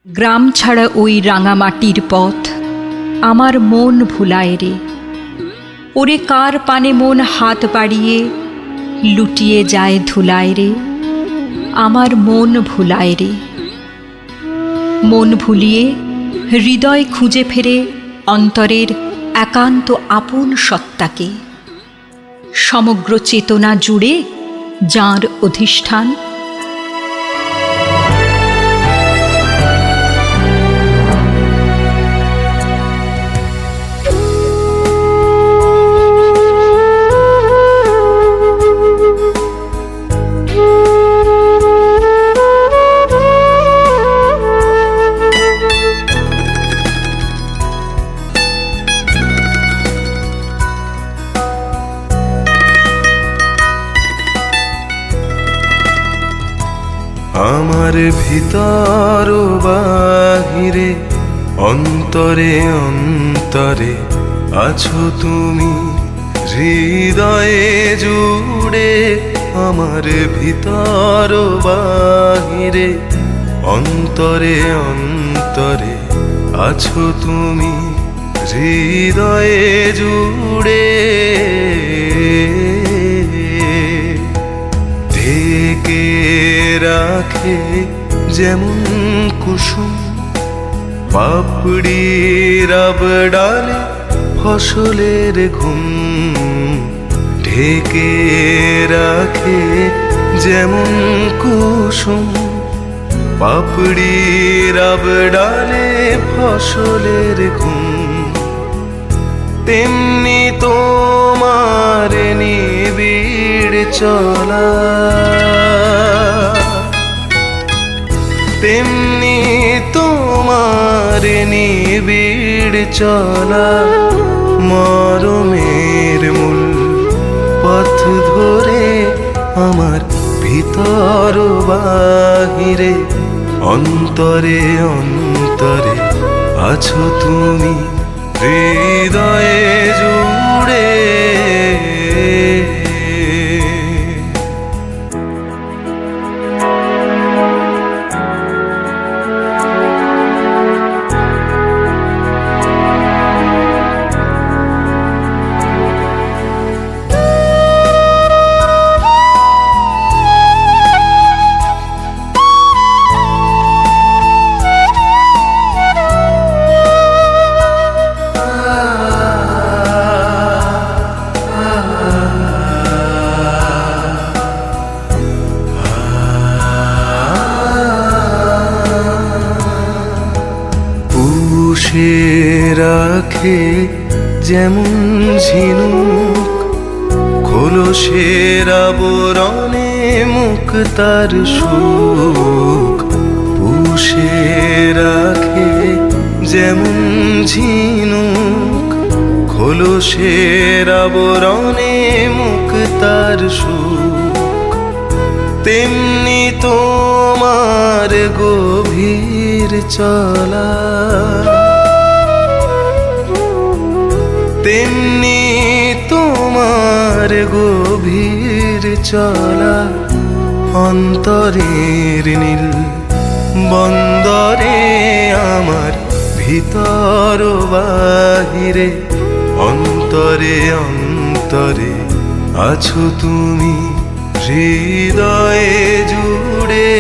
গ্রাম ছাড়া ওই রাঙামাটির পথ আমার মন ভুলায় রে। ওরে কার পানে মন হাত বাড়িয়ে লুটিয়ে যায় ধুলায় রে। আমার মন ভুলায় রে। মন ভুলিয়ে হৃদয় খুঁজে ফেরে অন্তরের একান্ত আপন সত্তাকে। সমগ্র চেতনা জুড়ে যাঁর অধিষ্ঠান। আমার ভিতর বাহিরে অন্তরে অন্তরে আছো তুমি হৃদয়ে জুড়ে। আমার ভিতর বাহিরে অন্তরে অন্তরে আছো তুমি হৃদয়ে জুড়ে। ঢেকে রাখে যেমন কুসুম পাপড়ির ডালে ফসলের ঘুম। ঢেকে রাখে যেমন কুসুম পাপড়ির ডালে ফসলের ঘুম। তেমনি তোমার নিবিড় চলা, তেমনি তোমার নিবিড় চলা। মরমের মূল পথ ধরে আমার ভিতর বাহিরে অন্তরে অন্তরে আছো তুমি হৃদয়ে জুড়ে। পুষে রাখে যেমন ঝিনুক খোলসের আবরণে মুখ তার সুখ। পুষে রাখে যেমন ঝিনুক খোলসের আবরণে মুখ তার সুখ। তেমনি তোমার গভীর চলা, তেমনি তোমার গভীর চলা। অন্তরের নীল বন্দরে আমার ভিতর বাহিরে অন্তরে অন্তরে আছো তুমি হৃদয়ে জুড়ে।